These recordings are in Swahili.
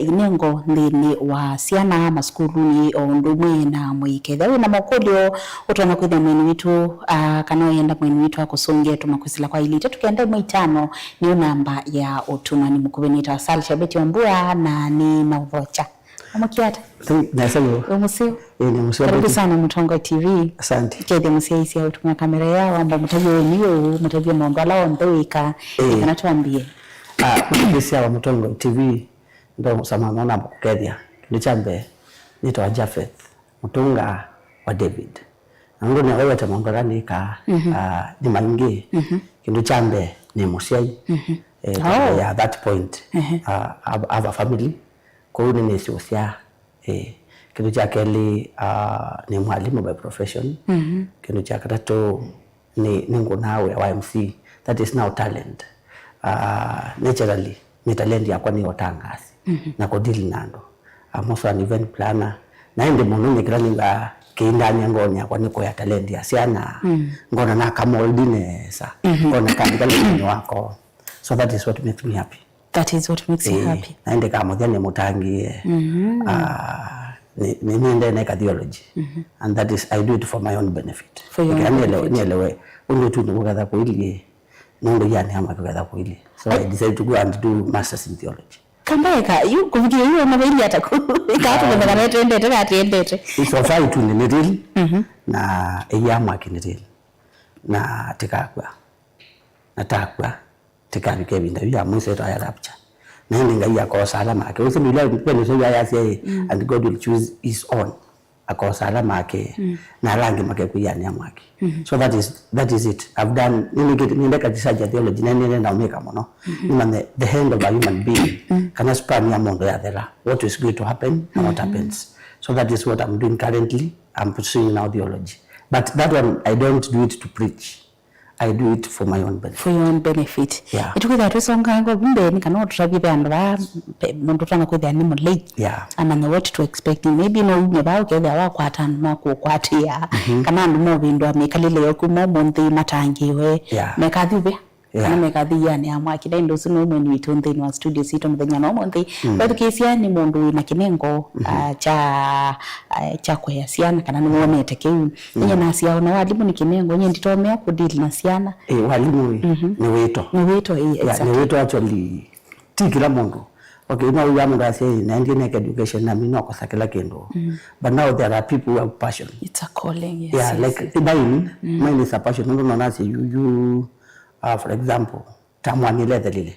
inengo ndini wa ciana maskulu o ndumwe na mwiketha na makolio utona kwitha mwini witu kana yenda mwini witu akusongia tumakusila kwa ilite tukienda mwitano ni namba ya utuma ni mukubenita Sal Shabeti Wambua na ni Mavocha Amakiata nasayo museo ni museo karibu sana Mutongo TV. Asante kede museo isi utumia kamera yao amba mutajio wenyewe mutajio mwambala ondowika kana tuambie mutisi wa Mutongo TV ndo samama na kukethia ndichambe nitwa Japheth Mutunga wa David ngo ni wewe tamangani ka ni maingi kindu chambe ni musiai at that point have a family kwa hiyo ni siosia kindu cha keli ni mwalimu by profession kindu cha katatu ni nawe wa MC that is now talent naturally ni talent yakwa ni otangasi na kodili nando also an event planner na ende mununi kiraninga kindani ngonya kwa niko ya talent ya siana ngona na kamoldine sa ngona kandika ni wako, so that is what makes me happy. That is what makes you happy. Na ende kama mudhani mutangie ni nende na cardiology and that is I do it for my own benefit. For your own benefit. Nielewe undu tu nukatha kuili nundu yani hama kukatha kuili, so I decided to go and do masters in theology. Kambeka yu kufikia yu na baili ataku ikatu kwa tendete so far tu ni niril na eyama kiniril na tikakwa tikabike binda ya mwese to ya rapture na ndinga ya ko salama ke usi bila kwenu so ya say and God will choose his own akosa alama yake na rangi make kuyani amwaki. So that is it. I've done nindeka tisaja theology na nene na umeka mono the hand of a human being kana span ya mondo ya thera what is going to happen and what happens. So that is what I'm doing currently. I'm pursuing now theology, but that one I don't do it to preach. I do it for my own benefit. For your own benefit. Yeah. It with that songa ngo bimbe ni kana otrabi banda mundu tanga ko thani mulei. Yeah. Amanya what to expect. Maybe no unye ba uketha wa kwatana mako kwatia. Kana ndu mo bindo amekalile yoku mo monthi matangiwe. Mekathibe. Kana mekathi yani amwaki ndo sino mwe ni tonthi wa studio sito mthenya no monthi. But kisia ni mundu na kinengo cha kwa ya siana kana ni wonete kiu. Nye na sia na walimu ni kinengo nye nditomea ku deal na siana. Walimu ni wito. Ni wito exactly. Ni wito actually tikira mundu. Okay, now we are saying na education na mino kwa sakela kendo. But now there are people who have passion. It's a calling, yes. Yeah, like mine is a passion. No na say you for example, tamwani leather lile.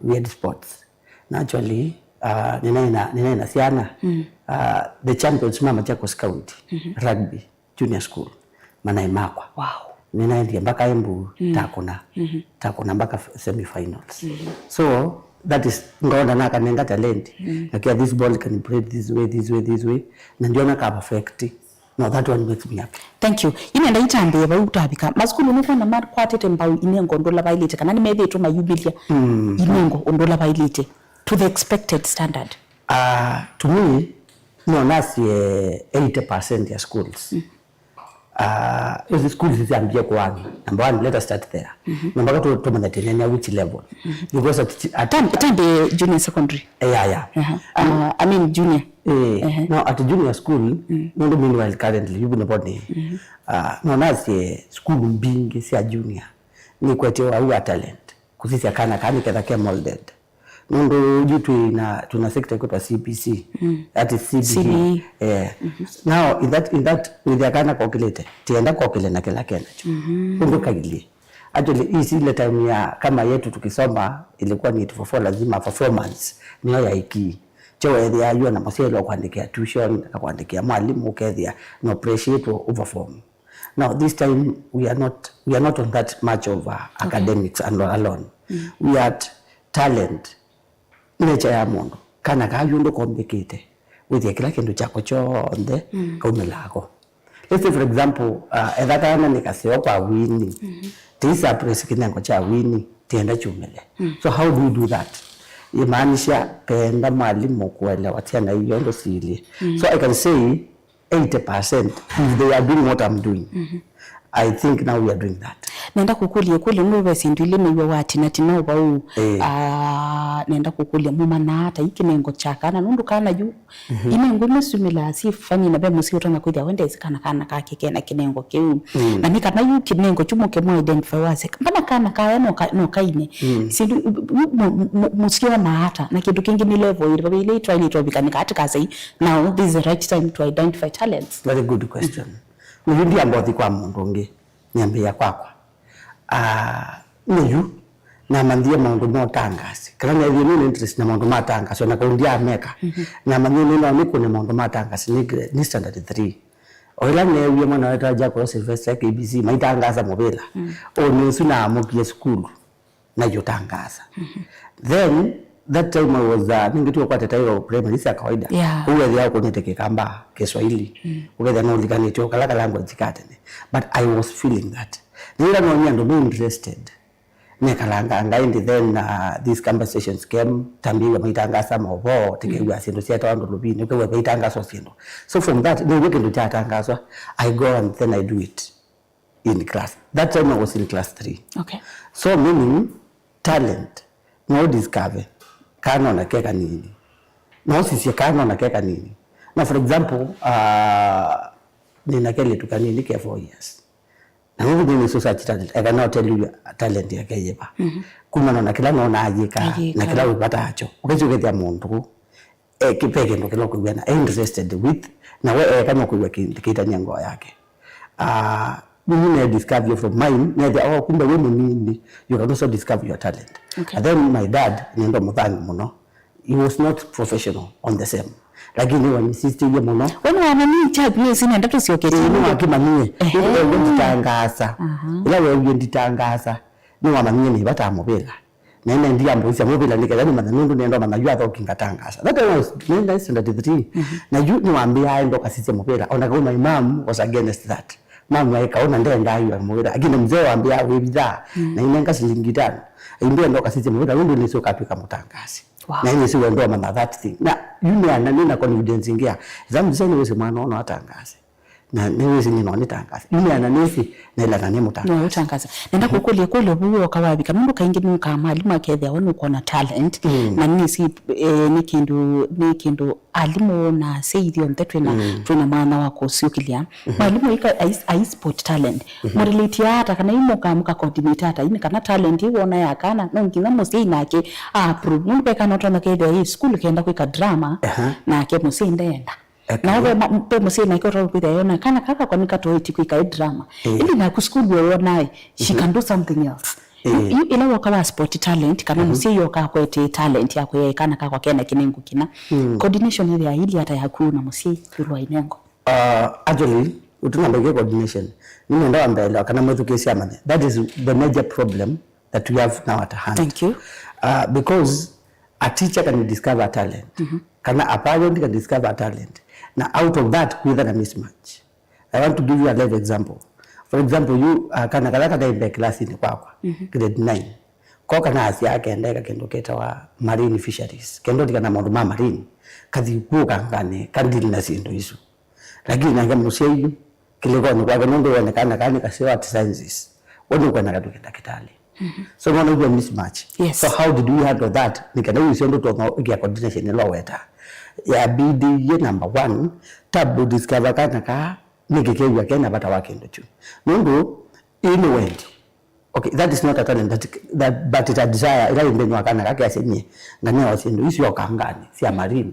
We had sports. Naturally, nina siana. The champions mama Machakos County rugby junior school. Manaimakwa. Wow. Nina ndia mpaka Embu takuna mpaka semi-finals. So that is ngona naka nenga talent. Nakia this ball can play this way. Na ndio naka perfect. No, that one makes me happy. Thank you. Imenda itambe ba utabika. Maskulu nuko na mara kwatete mbao inengo ondola bailite kana ni mebe to mayubilia. Inengo ondola bailite to the expected standard. To me no nasi 80% ya schools. Those schools is ambia kwa number one, let us start there. Number two, to manatenia which level? Because at tambe junior secondary. I mean junior. Now at junior school, no meanwhile currently you been about no nasi school being si junior. Ni kwetewa huwa talent. Kusisi akana kani kedha molded. Nundo jitu tuna sector kwa CPC. That is CBE. Now in that with the kana calculate tienda calculate na kila kena. Nundo kagili. Actually hii ile time ya kama yetu tukisoma ilikuwa ni 4 lazima performance niyo ya iki. Cho area hiyo na masielo kuandikia tuition na kuandikia mwalimu kedhia no pressure to overform. Now this time we are not on that much of academics and alone. We are talent. Nature ya mundu kana kayundo kompekete with kila kindu chako chonde kaumelako. Let's say for example edaka ana nikaseo kwa wini tisa press kinango cha wini tienda chumele. So how do we do that? Imaanisha penda mwalimu kuelewa tena hiyo ndo sili. So I can say 80% if they are doing what I'm doing. I think now we are doing that. nenda kukulia kule mwe sindu ile mwe wati na tino bau nenda kukulia muma na hata iki nengo chakana nundu kana juu ime ngumu sumila si fanyi na be musi utanga kuja wende isikana kana kake na kinengo kiu na nika na yu kinengo chumo ke mo identify wase kama kana kaya no kaine sindu musikio na hata na kitu kingi ni level ile try ni topic ni katika sai now this is the right time to identify talents. Very good question. Ndio ambathi kwa mundu ngi niambia kwakwa niyu na mandhia maundu no tangasi kana ni ni interest na maundu matangasi na kaundia Amerika na mandhia ni ko ni maundu matangasi ni standard 3 oila ne uye mwana weta jako Sylvester KBC maitangasa mobela oni suna mukie school na yotangasa then that time I was ningitu kwa tatayo primary ya kawaida uwe yako niteke kamba Kiswahili uwe no likanito kala language katene but I was feeling that nila no nyando no interested nekalanga ngaindi then these conversations came tambiwa maitangasa maovo tekewa sindo sia tawando lubini kwa maitangasa sindo so from that no weekend utatangazwa I go and then I do it in class. That time I was in class 3. Okay. So meaning talent no discover kana na keka nini na sisi kana na keka nini na for example nina kile tukanini ke 4 years na wewe ni society talent I cannot tell you talent ya kayeba kuma na kila naona ajika na kila upata acho ukichukua mundu kipeke ndo kila kubiana interested with na wewe kama kuwa kita nyango yake mimi na discover from mine na kumbe wewe nini you can also discover your talent. Okay. And then my dad niendo muthangi muno he was not professional on the same lakini wa insist ye muno wenu wanani charge ni sina ndato sioketi ni wakimamie ndio nditangasa ila wewe nditangasa ni wamamie ni bata mobela nenda ndia mbozi mobela nikadani manundu nendo manajua tho kingatangasa that was nenda standard 3 na juu ni waambia aendo kasisi mobela ona kama imam was against that mama ikaona ndenda ayo mobela lakini mzee waambia wewe bidhaa na inenga shilingi 5 ndio ndo kasisi mobela ndio ni sio kapika mutangasi. Wow. Na yeye siwe ndo mama that thing na yule ananena confidence ingia zamu zeni wewe mwana ono atangase na niwe zini no nitangase yule ananesi na ila nani mutangase no utangase nenda kukulia kule buyo kawabika mundu kaingi nuka malimu akethia wonu kona talent na nisi nikindu alimu na seidi on that tuna maana wako siukilia malimu ika I sport talent morelate hata kana imoka muka coordinate hata ini kana talent iwona yakana no ngina musi nake approve mundu kana otona kethia hii school kenda kuika drama na ke musi ndenda. Okay. Na wewe mpe musi na kiro kupita yona kana kaka kwa nikatoiti kuika drama ili na kuskulu wewe naye she can do something else. Ila wakawa sport talent kana musi yoka kwete talent yako yeye kana kaka kena kinengo kina coordination ile ya ili hata yakuna musi kirwa inengo actually utunambege coordination mimi ndo ambele kana mwetu kesi amane that is the major problem that we have now at hand. Thank you. Because a teacher can discover a talent kana a parent can discover a talent. Now, out of that, with a mismatch. I want to give you a live example. For example, you kana kalaka in class in kwakwa, grade 9. Kwa kana asia yake ndeka kendoketa wa marine fisheries. Kendoti kana maundu ma marine. Kazi kuka ngane kandili na sindo isu. Lakini na ngamu seyu kilikuwa ni kwa nondo onekana kani kasiwa at sciences. Wodi kwa nakatokenda Kitale. So one of a mismatch. Yes. So how did we handle that? Nikana usiendo to ya coordination ni loweta. Ya bidi ye number 1 tabu discover kana ka nikikewa kena bata wake ndo chu mungu anyway okay that is not a talent that but it a desire ila imbenwa kana kake asenye ngane wasindu isi okangani si marine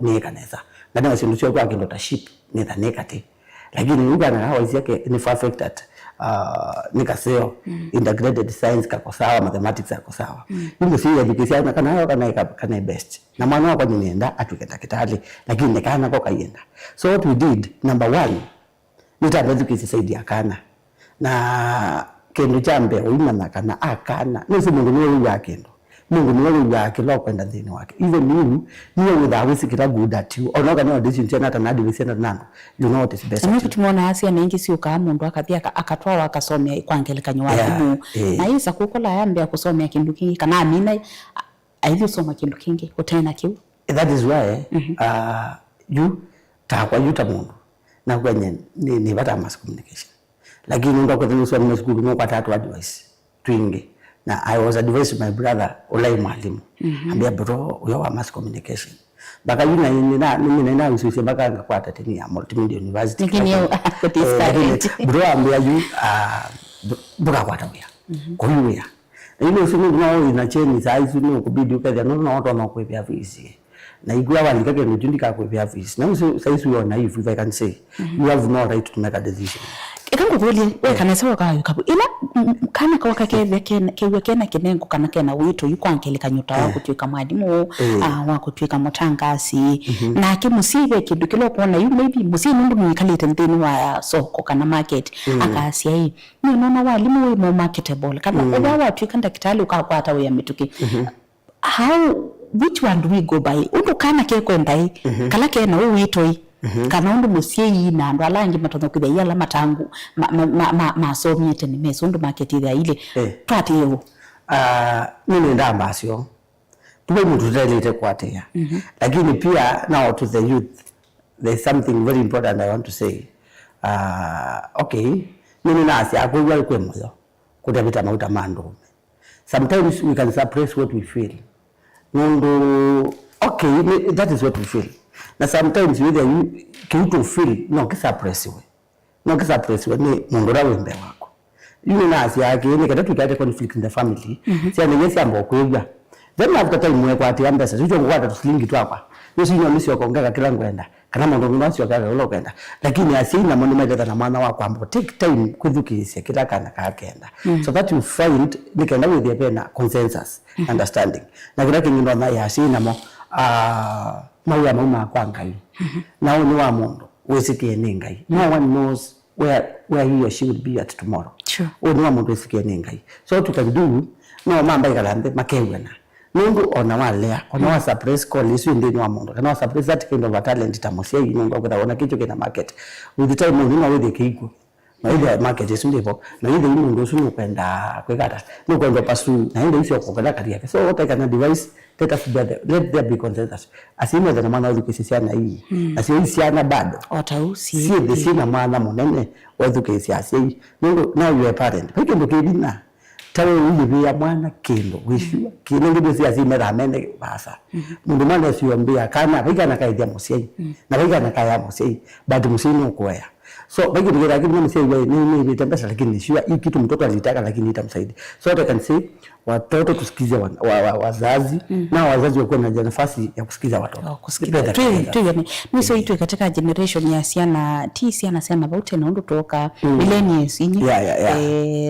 ni kanesa ngane wasindu sio kwa kindo ta ship ni thanekate lakini ugana hawa isi yake ni perfect at nikaseo integrated science kako sawa mathematics kako sawa ndio si education kana hayo kana best na mwana wako nienda atukenda Kitale lakini nekana kwa kaenda so what we did number 1 nitaanza kukisaidia kana na kendo chambe uimana kana akana nisi mungu niwe yake mungu niwe yake lo kwenda ndini wake even mimi niwe without sikira good at you onoga no decision tena hata nadi wisena nano you know what is best mimi tumeona asia na ingi sio kama mundu akathia akatwa wakasomea kwangelekanya walimu na isa kukola yambe akusomea kindu kingi kana amina aidhi soma kindu kingi utena kiu that is why you takwa yuta mundu na kwenye ni bata mass communication lakini ndo kwa nini mimi siku kwa tatu advice twingi na I was advised my brother Olai mwalimu ambia bro uyo wa mass communication baka yuna mimi nina usisi baka ngakwata tini ya multimedia university lakini bro ambia yu bro kwata uya kwa hiyo ya ile usimu nao ina cheni size ni kubidi ukaza no watu wanakuepea visi na igwa walikake nujundika kuepea visi na size uyo na if I can say you have no right to make a decision ikangu kweli we kana sawa kayo kabu ila kana kwa kakeve kena kinengo kana kena wito yukwangele kanyuta wako twika mwalimu wako twika mutangasi na kimusibe kidu kilo kuona you maybe musi mundu mwikalite ndeni wa soko kana market akasia hii ni nona walimu we more marketable kana oba watu kanda kitali ukakwata we mituki how which one do we go by undu kana kekwenda hii kala kena we wito kana undu musiei na ndo alangi matono kwida yala matangu masomiete ni meso undu market ile ile twati yo mimi ndamba sio tuwe mtu relate kwatea lakini pia now to the youth there's something very important I want to say okay mimi nasi akujwa kwemyo kutapita mauta mando sometimes we can suppress what we feel mundu okay that is what we feel na sometimes whether you kitu feel no kisuppressive ni mundu rawe mbe wako yule nasi yake ni kada tukate conflict in the family si anegesi ambo kuja then after time mwe kwa ati ambesa sio ngwata tusilingi tu hapa yosi nyo misi wakongeka kila ngwenda kana mundu ngwasi wakaka ulokenda lakini asina mundu maida na mwana wako ambo take time kwithukise kitaka na kakenda so that you find nikenda with the pena consensus understanding na kila kingindo na ya asina mo mauya mauma kwa ngai na oni wa mundu wesikie ni ngai no one knows where he or she will be at tomorrow sure oni wa mundu wesikie ni ngai so what you can do no mamba ikalambe makewena mundu ona walea ona wa suppress call isu ndini wa mundu kana wa suppress that kind of a talent tamosia mundu akutaona kicho kina market with the time mundu na with the kiko na ile market isu ndipo na ile mundu usu kwenda kwekata no kwenda pasu na ile isu kwa kati yake so what I can advise let there be consensus asime za maana ukisisiana hii asiyesiana bado otausi si the sina maana munene wewe ukisiasia mundu now you are parent peke ndo kidina tawe ulibi mwana kendo wishua kile ngibe si azimera amene basa mundu mwana siyombia kana bika nakaidia musiei na bika nakaya musiei bado musini ukoya so baki ndio lakini mimi sasa ni nitembea lakini sio hii kitu mtoto alitaka lakini itamsaidia so I can say watoto kusikiza wazazi na wazazi wako na nafasi ya kusikiza watoto kusikiza tu yani mimi sio itu katika generation ya siana sana about na ndo toka millennials inyi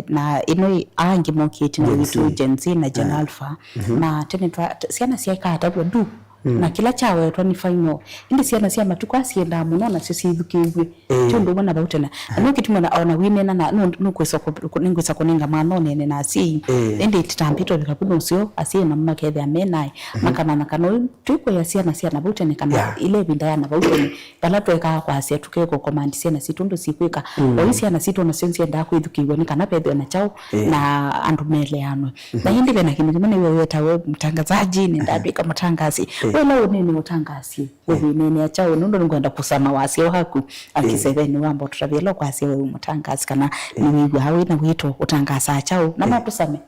na ino angi moketi na vitu Gen Z na Gen Alpha na tena siana siaka hata du na kila chawe twanifanyo indi siana siama tukwasienda muno na sisi thukizwe chondo bona bautena no kitumana ona winena na no kwesa kuningwesa kuninga manone na asi indi titambito bikakuno sio asi na makethe amenai makana kano tuko ya siana bautene kana ile bindana bautene kala tweka kwa asia tukeko command siana situndu sikweka oisi ana sito na sensi enda kwithukizwe ni kana pedwe na chao na andumeleano na hindi bena kimene wewe tawe mtangazaji ni ndabika mtangazi wala unene mutangasi wewe nene achao ndo ngwenda kusama wasio haku akiseveni wambo tutavelo kwa asio wewe mutangasi kana ni wewe hawe na wito utangasa achao na matusame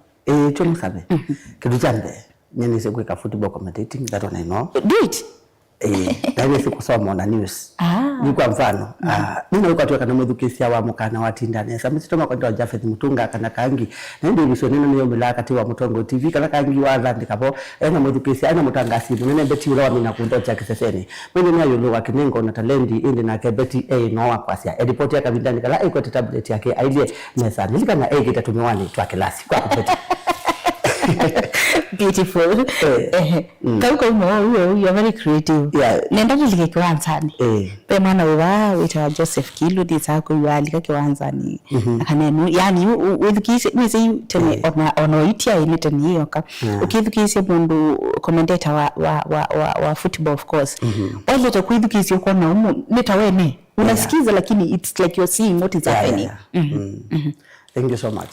tumusame kitu chambe nyeni sekweka football commentating that one I know do it ndio sikusoma na news ni kwa mfano mimi nilikuwa tu kana mudhukisia wa mukana watindane sasa sitoma kwa ndio Jafeth Mutunga kana kangi na ndio biso neno niyo milaka ti wa Mutongo TV kana kangi wa ndikapo ena mudhukisia ana mutangasi nene beti ule wa mina kundo cha kiseseni mimi nayo lugha kinengo na talendi indi na kebeti no akwasia report ya kabindani kala iko tablet yake aile mesa nilika na kitatumiwani twa klasi kwa kupeta beautiful kauko mo you are very creative nenda nilike kiwanzani pe mwana wa wita Joseph Kilu disako yalika kiwanzani akanenu yani udhukise meze tene ono itia inete niyo ka ukidhukise mundu commentator wa football of course wale to kuidhukise uko na umu nitawene unasikiza lakini it's like you're seeing what is happening thank you so much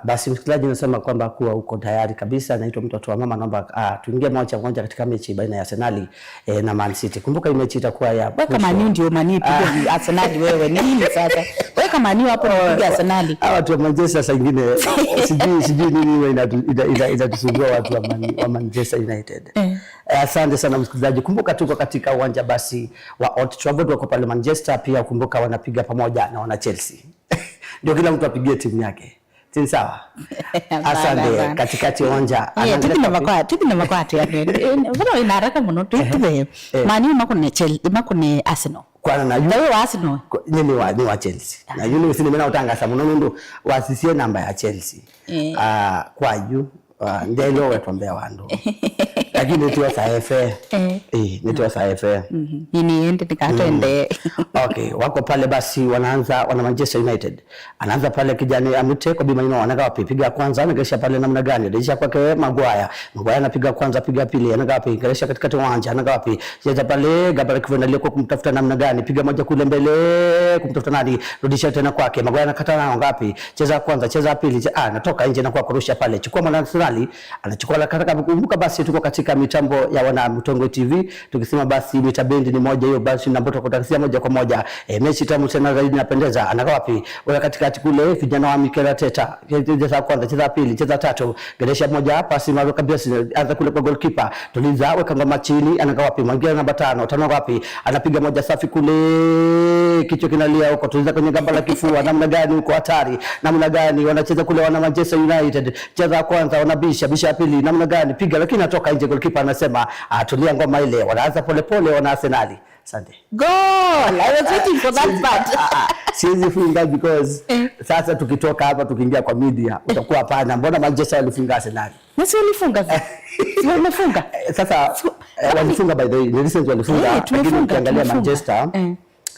Basi msikilizaji, nasema kwamba kuwa uko tayari kabisa. Naitwa mtoto wa mama, naomba tuingie moja kwa moja katika mechi baina ya Arsenal na Man City. Kumbuka hii mechi itakuwa ya wewe kama ndio mani piga Arsenal wewe nini sasa? Wewe kama nini hapo unapiga Arsenal? Hawa watu wa Manchester sasa ingine sijui nini inatusumbua watu wa Manchester United. Asante sana msikilizaji. Kumbuka tuko katika uwanja basi wa Old Trafford, wako pale Manchester. Pia kumbuka wanapiga pamoja na wana Chelsea. Ndio kila mtu apigie timu yake. Timu sawa. Asante. Katikati uwanja. Timu na makwati yani. Mbona inaraka mno tuipe. Mani makune Chelsea, makune Arsenal. Kwa na yule wa Arsenal. Ni wa Chelsea. Na yule usini mena utangasa mno ndo wasisie namba ya Chelsea. Kwa yu ndelo wetuambia wando. Lakini nitwa saefe. Nitwa saefe. Ini ende nikatende. Okay, wako pale basi wana Manchester United. Anaanza pale kijani Amute kwa bima ino anaga wapi piga kwanza, anagesha pale namna gani? Deisha kwake Maguire anapiga kwanza, piga pili, anaga wapi? Geresha katikati uwanja, anaga wapi? Cheza pale Gabriel Kivenda leko kumtafuta namna gani? Piga moja kule mbele kumtafuta nani? Rudisha tena kwake. Maguire anakata na ngapi? Cheza kwanza, cheza pili. Anatoka nje na kwa kurusha pale. Chukua mwana Arsenal, anachukua la kataka. Kumbuka basi tuko katika mitambo ya wana Mtongo TV. Tukisema basi mitabendi ni moja hiyo, basi na mboto kutakia moja kwa moja. Mechi tamu tena zaidi inapendeza. Anaga wapi? Wala katikati kule vijana wa Mikel Arteta. Cheza kwanza, cheza pili, cheza tatu. Geresha moja hapa simama kabisa, anza kule kwa goalkeeper. Tuliza weka ngoma chini, anaga wapi? Mwangia namba 5, tano wapi? Anapiga moja safi kule. Kichwa kinalia huko. Tuliza kwenye gamba la kifua. Namna gani huko hatari? Namna gani wanacheza kule wana Manchester United? Cheza kwanza, wanabisha pili. Namna gani? Piga lakini atoka nje, goalkeeper anasema tulia ngoma ile. Wanaanza pole wana Arsenal. Asante. Goal! I was waiting for that part. Siwezi funga because sasa tukitoka hapa tukiingia kwa media utakuwa hapana, mbona Manchester walifunga Arsenal? Nasi walifunga sasa. Sio wamefunga. Sasa walifunga by the way. Ni recent walifunga. Lakini ukiangalia Manchester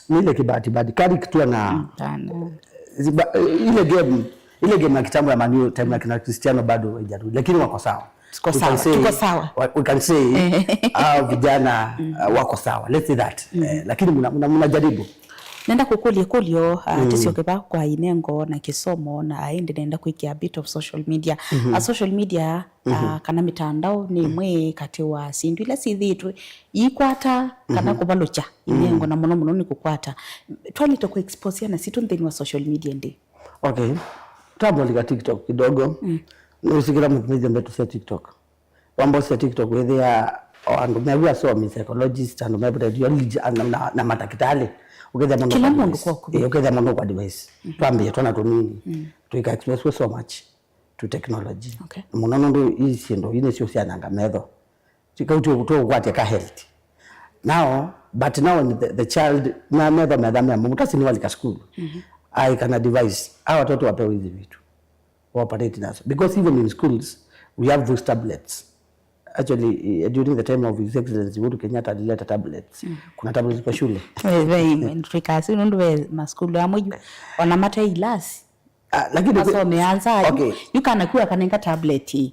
ni ile kibati kali kitu na ile game ya kitambo ya Man U time ya Cristiano bado haijarudi, lakini wako sawa. Tuko sawa. We can say vijana wako sawa. Let's say that. Lakini mnajaribu. Nenda kukulio tisio keba kwa inengo na kisomo na aende nenda kuikia bit of social media. Social media kana mitandao ni mwe kati wa sindu ila sithitu ikwata kana kubalocha inengo na muno ni kukwata. Twalito ku expose na situ ndeni wa social media ndi. Okay. Tabulika TikTok kidogo. Nusikira mtumizi mbetu sa TikTok. Wambo sa TikTok wethia andu mewa so mi psychologist andu mewa radiology na matakitali. Ukeza mono. Kila mundu kwa kubi. Ukeza mono kwa device. Tuambie tuna tunini. Tuika express so much to technology. Okay. Munono ndo isi ndo ine sio sia nanga medho. Tika uto kwate ka health. But now the child na medho medhamia mutasi ni walika school. I can advise our watoto wapewe hizi vitu. Operating us because even in schools we have those tablets. Actually during the time of His Excellency Uhuru Kenyatta alileta tablets. Kuna tablets kwa shule. Fikasi ndo maskulu ya moyo wana mata ilasi. Lakini sasa wameanza yukana kuwa kanenga tablet.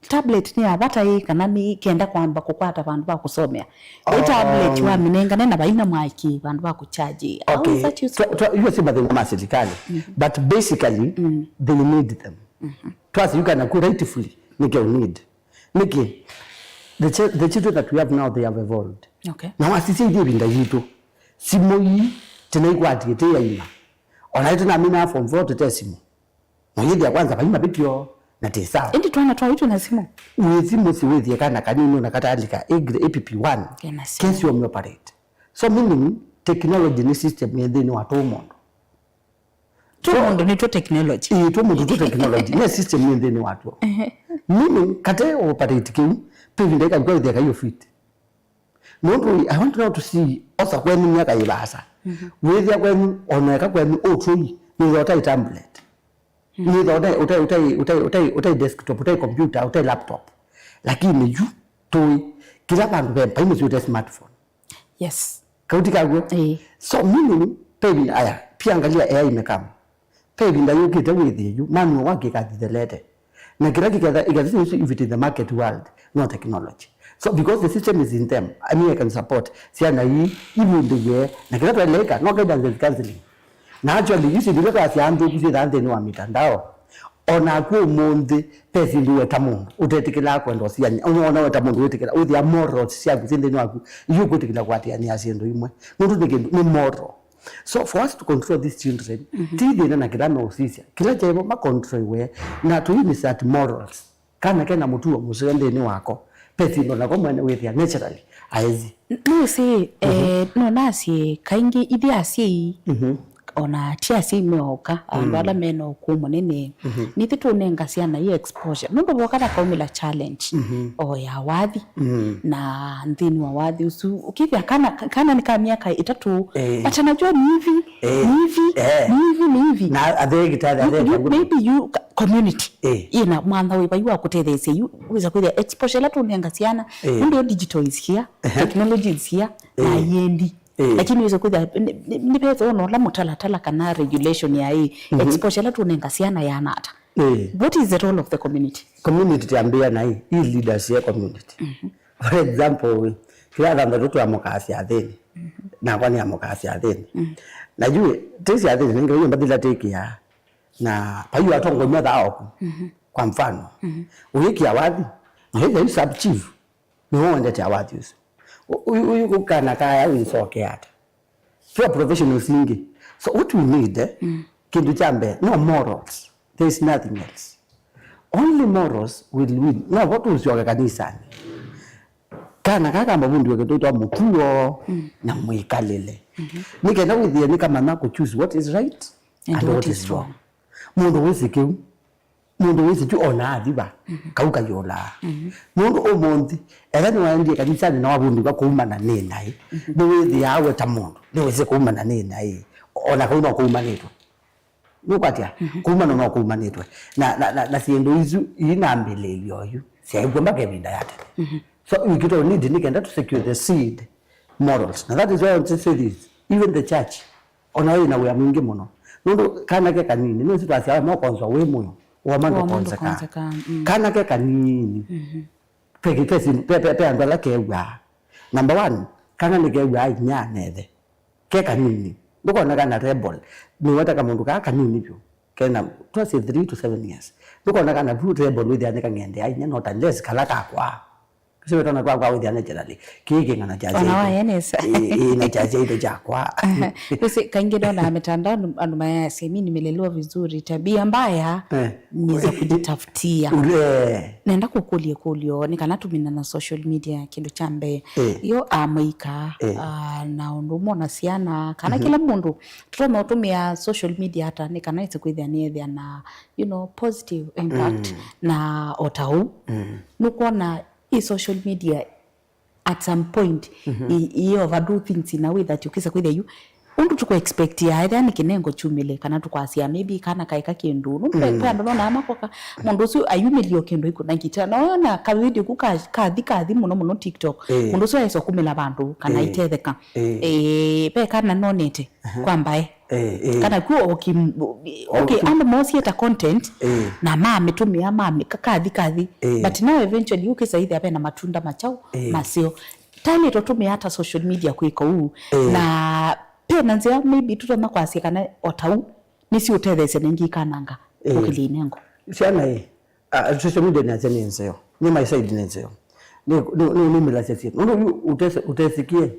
Tablet ni abata hii kanami kenda kwamba kukwata bantu ba kusomea. Tablet wa minenga nena baina mwaki bantu ba kuchaji. Okay. You say the serikali. But basically they need them. Twice you can acquire rightfully. Nike need. Nike the children that we have now they have evolved. Okay. Now asisi ndio binda yitu. Simoi tena ikwati ete ya ina. Onaita na mina form 4 tetesimu. Mwidi ya kwanza baina bityo. Na tisa. Indi tuana tuwa witu na simu. Uwezimu siwezi ya kana kanino na kata alika APP1. Kesi wa operate. So meaning technology ni system ya dhini watu umondo. Tumondo ni tu technology. Tumondo tu technology. Ni system ya dhini watu. Meaning kate operate kiu. Pivindeka kwa dhika hiyo fit. I want now to see osa kweni miaka ibasa. Wezi ya kweni oneka kweni otui. Ni zotai tablet. Ni utai desktop, utai computer, utai laptop. Lakini yu toi kila bantu bempa ime utai smartphone. Yes. Kauti kagwe? So meaning pebi aya pia angalia AI imekama. Pebi nda yu kita withi yu manu wake kaditelete. Na kila ikazisi if it is the market world, not technology. So because the system is in them, I mean I can support. Siya hii even the year na kila tueleka no guidance and counseling. Na actually you see because ya andu kusi dante ni wa mitandao. ona ku mundi pesi ndiwe tamundu utetikila kwenda ciani ona we tamundu utetikila uthia morals cia guthindi waku iyo kutikila kwatia ni aciendo imwe mundu ni moral. So for us to control these children tithina na kila meusisia kila jaibo ma control we na to use that morals kana kena mutuo musendeni wako pesi ndo na komwe withia naturally aizi no see no nasi kaingi ithiaci ona tiaci meoka andala meno kumo nene nithi tunenga ciana i exposure no bokana kaumila challenge o ya wathi na nthini wa wathi usu ukithia kana ni kama miaka 3 but anajua ni hivi na athegita maybe you community ina mwanda we bayu akutethecia you wiza kwithia exposure la tunenga ciana ndio digital is here technology is here na yendi lakini wiza kwithia ni petho no la mutalatala kana regulation ya hii exposure la tunenga ciana ya nata what is the role of the community tambia na hii leaders ya community for example kila dhambe tutu ya mokasi athini na kwani ya mokasi athini najue tesi athini ninge hiyo mbadila teki ya na payu atongomia thao kwa mfano uiki awadhi na hiyo sub chief ni wao ndete awadhi uso uyu kukana kaya uisoke hata for professional singi. So what we need kindu chambe no morals, there is nothing else, only morals will win. No what usyoka kanisani kana kaka mabundu wake toto mutuo na mwikalele nikenda withie nikamana ku choose what is right and what is wrong. Mundu wisikiu mundu wisikiu ona athiba kauka yola mundu omonthi ethani waendie kanisani na wabundu bakuumana ni nai ni withi yawe ta mundu ni wise kuumana ni nai ona kauna kuumanitwe nukatia kuumana no kuumanitwe na siendo izu ina mbelelio yu siaigwe mbakebinda yate. So we get on need nikenda to secure the seed morals. Now that is why I want to say this. Even the church ona ina we mingi muno nundu kana ke kanini no sitwasia mo konzo we muno wa mando konzeka kana ke kanini peke pesi pepe andala ke wa number 1 kana ni ke wa nya nethe ke kanini ndiko na kana rebel ni wata kama mundu ka kanini pyo kena to say 3 to 7 years ndiko na kana fruit rebel with ya ngende ainya not unless kala ka kwa sio tena kwa with ya naturally kiki ngana chaje ona yenesa ina chaje ile jakwa sisi kaingi na mitandao anduma ya semi nimelelewa vizuri tabia mbaya ni za kujitafutia nenda kukulio nikana tumina na social media kindu chambe yo amaika na undumo na siana kana kila mundu tutoma utumia social media hata nikana ite kwithia ni ethia na positive impact na otau nukuona social media at some point you overdo things in a way that you kisa kwithe you undu tuko expect ya either ni kinengo chumile kana tukwasia maybe kana kaika kindu no pe ndo na makoka mundu su ayumilio kindu iko nakita naona ka video kathi muno TikTok mundu su aiso kumela bandu kana itetheka pe kana nonete kwamba kana ku okay and most yeta content na mama tumia mama kathi but now eventually you kisa ithe apena matunda machao masio tani totumia hata social media kuiko na pena nzia maybe tutoma kwasia kana otau nisi utethese nengi kananga ukilinengo siana social media ni azeni nzeo ni my side nzeo ni milasesi no utesikie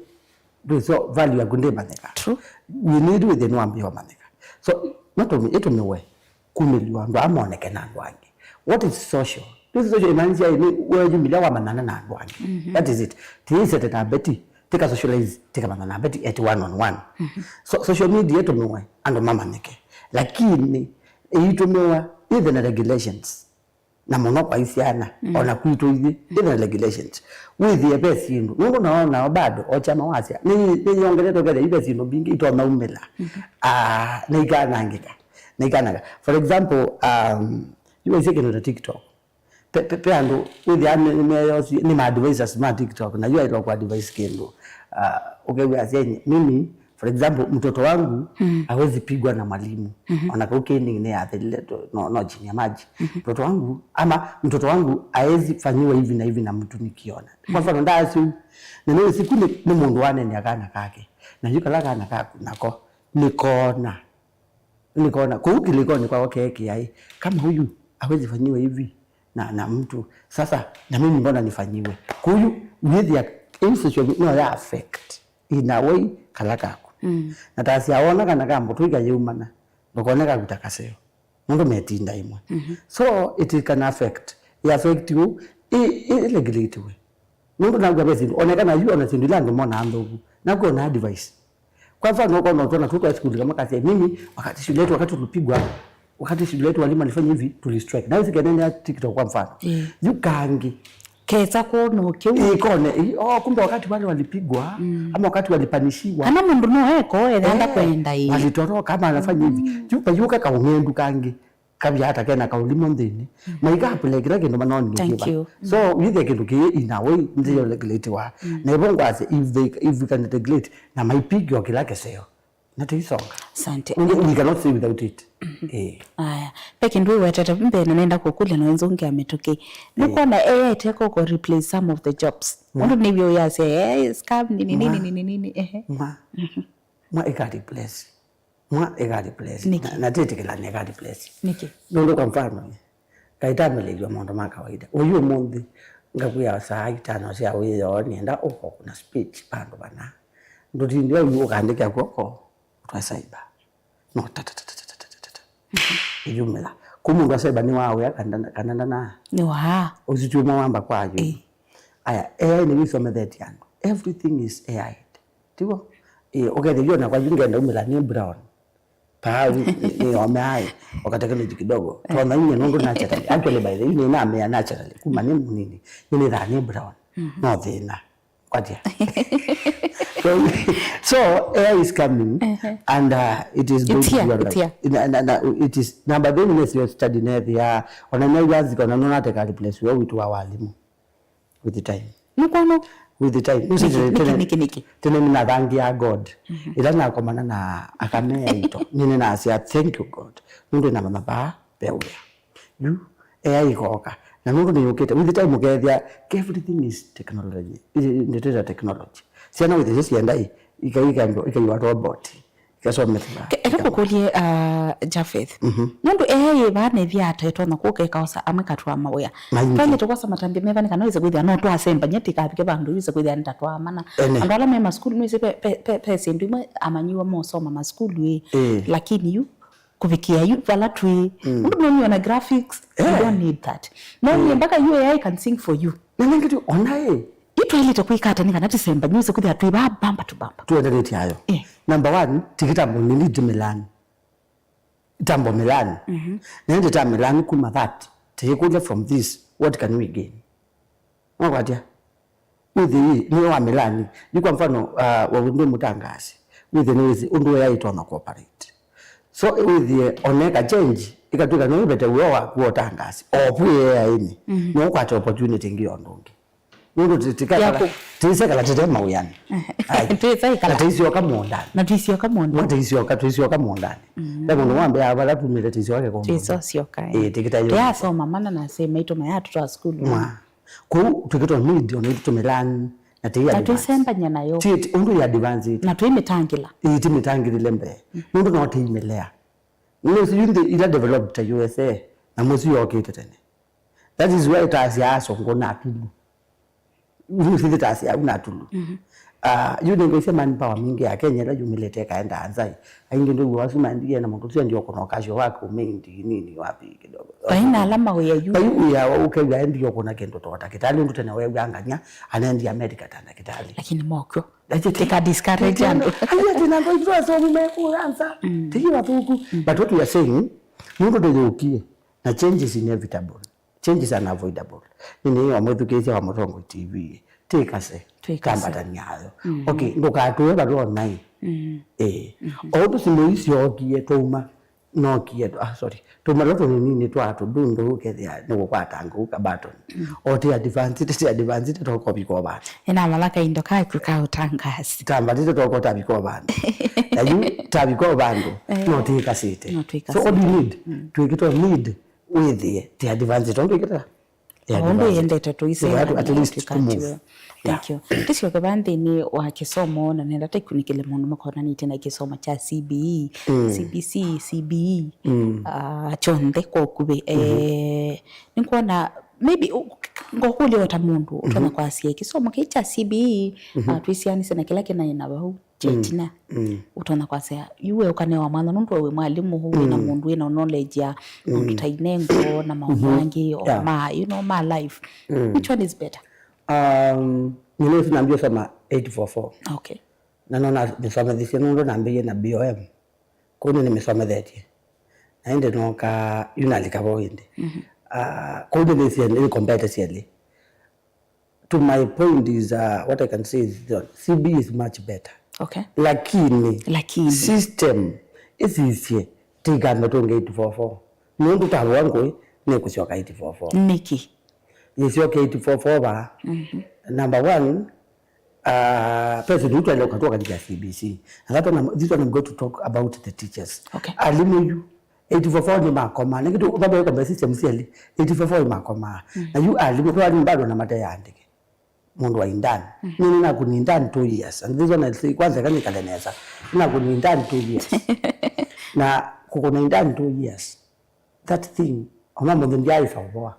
so value ya gunde maneka true we need with the nwambi wa maneka so not only it mewe kumiliwa ndo amoneke na ndwangi what is social this social means ya ni wewe mila wa manana na ndwangi that is it tisete na beti tika socialize tika manana beti at one on one so social media to mewe ando mama neke lakini ito mewa even the regulations na mono kwa isiana ona kuito hivi even regulations with the best you know naona bado ochama wasia ni yongere tokele ibe sino bingi ito naumela naikananga for example you were taking on TikTok pe ando with the ni ma advisors ma TikTok na you are kwa advice kendo okay we are saying mimi for example mtoto wangu hawezi pigwa na mwalimu anakauke ni athele no chini ya maji mtoto wangu ama mtoto wangu hawezi fanyiwa hivi na hivi na mtu nikiona kwa mfano ndasi neno siku ni mundu wane ni akana kake na yuka la kana kako nako nikona nikaona kilikoni kwa keki ai kama huyu hawezi fanyiwa hivi na mtu sasa na mimi mbona nifanyiwe huyu with ya institution no ya affect in a way kalakako na tasi aona kana kambo tuika yumana ngokoneka kutakaseo mundu metinda imwe so it can affect you illegally we mundu na ngabezi onekana yu ona sindu langu mona andogu na kuona advice kwa mfano uko unaona tuko shule kama kasi mimi wakati shule yetu wakati shule yetu walimu walifanya hivi tulistrike na usikenenda TikTok kwa mfano yukangi kesa kono kyo ikone kumbe wakati wale walipigwa ama wakati walipanishiwa ana mundu no eko enda kwenda hii walitoroka kama anafanya hivi yuka kaungendu kangi kabya hata kena kaulimo ndini maiga apelekira kendo manoni kiba so with the kindu in a way ndio regulate wa na ibongo as if we can regulate na maipigwa kila keseo na tuisonga asante we cannot say without it aya peke ndio watata mbe naenda kukula na wenzonge ametoke niko na AI take ko replace some of the jobs ndio nivyo yase scam nini ma ekadi place egadi place na tete kila negadi place niki ndio kwa mfano kaitamelewa mondo makawaida uyu mundi ngakuya saa 5 cia wiyo nienda uko kuna speech bandu bana ndio uyu kaandika koko twasaiba no ijumla kumundu asaiba ni wawe akandana na ni wa uzichuma wamba kwayo aya AI ni wisome that yangu everything is AI tiwo okay yona kwa jingenda umela ni brown pa ni omai okatekeleji kidogo tuona yeye nungu naturally actually by the way ni name ya naturally kuma ni nini ni dhani brown no thina kwatia so AI is coming and it is good it is number then when you study there onanya yazi kona nona take replace we with walimu with the time nukono with the time niki tena mina thangi ya God ila na komana na akamea ito nini na asia thank you God nundu na mama ba bewe you AI ikoka na nundu ni ukete with the time ukethia everything is technology it is technology siana with this yandai ikaiwa robot ikasomethwa ekakokolie Japheth nundu AI bane thia atetwa na kukeka amekatwa mawea kale tokwasa matambia mevani kanaweza kwithia no twasemba nyeti kapike bandu yuze kwithia ntatwa mana andu ala me school mwese pese ndu amanyiwa mo soma ma school lakini yu kuvikia yu vala tui nundu mwenye na graphics you don't need that no mpaka you AI can sing for you na ngitu onae itwalita kuikata ninganati semba nyuze kwithia tui bamba tuendelete hayo number 1 tikitambo ni Milan tambo Milan nende ta Milan kuma that take from this what can we gain ngwatia with ni wa Milan ni kwa mfano wa ndio mutangazi with ni undu yaitwa na cooperate so with the oneka change ikatuka no bete wa kuotangazi opwe yaini no kwa opportunity ngio ndonge nundu titikala tisekala tetema uyani tisekala tisio kamonda na tisio kamonda tisio kamonda ndabo ngombe abala tumile tisio wake kwa tisio sio kai tikitayo ya soma mana na sema ito mayatu twa school ku tikito need on it Milan na tiya na tusemba nyana yo titi undu ya advance na tuimitangila itimitangile lembe nundu no timelea nundu siyinde ila developed ta USA na musi yokete tene that is why tasi aso ngona tulu usithi tasi ya unatulu yune ngise manpower mingi ya Kenya la jumilete kaenda anzai aingi ndio wasema ndiye na mtu ndio kuna kasho wake umendi nini wapi kidogo baina alama ya yu bayu ya ukega ndio kuna kendo to takitali ndio tena wewe anganya anaenda America tena kitali lakini moko tika discourage ando haya tena ndio so umekuanza tiki watuku but what we are saying ndio ndio ukie na changes inevitable changes are unavoidable nini wa mwethukiria wa Murongo TV tikase kamba tanyayo okay ndukatwe bado online odu simu icio okie tuma no kie sorry tuma loto nini twatu dundu ukethia ni gukwatanga ukabaton oti advanced to copy ko ba ina lalaka indo kai kuka utangasi tamba tito to ko tabi ko ba ayu tabi ko bandu no tikasite so what do you need to get on need with the advanced don't get ondo yendete to ise at least to move. Thank you. Tisho kabande ni wa kisomo na nenda tekunikele mundu makona ni tena kisomo cha CBE, CBC, CBE, chonde kwa kube. Nikuona maybe ngokuli wata mundu utona kwa siya kisomo kicha CBE, tuisianise na kila kina inabahu chetina. Utona kwa siya yuwe ukanewa mwana nundu wewe mwalimu huwe na mundu na knowledge ya mundu tainengo na mawangi or my life. Which one is better? Nile tunaambia soma 844. Okay. Na nona nisoma dhisi nundo naambia na BOM. Kuni nimesoma dheti. Na hindi noka yunalika wawindi. Kuni nili competitively. To my point is, what I can say is that CB is much better. Okay. Lakini. System is easier. Tiga metonga 844. Nundu tabu wangu ni kusioka 844. Niki. Yes, okay, 844 ba. Number one, person who talk about the CBC. And this one I'm going to talk about the teachers. Okay. Alimu you 844 ni makoma. Nikitu ukabe kwa system siali 844 ni makoma. Na you alimu kwa alimu bado na mata yandike. Mundu wa indani. Nini na kuni indani 2 years. And this one I'll say kwanza kani kaleneza. Na kuni indani 2 years. Na kukuna indani 2 years. That thing omambo ndia ifawa.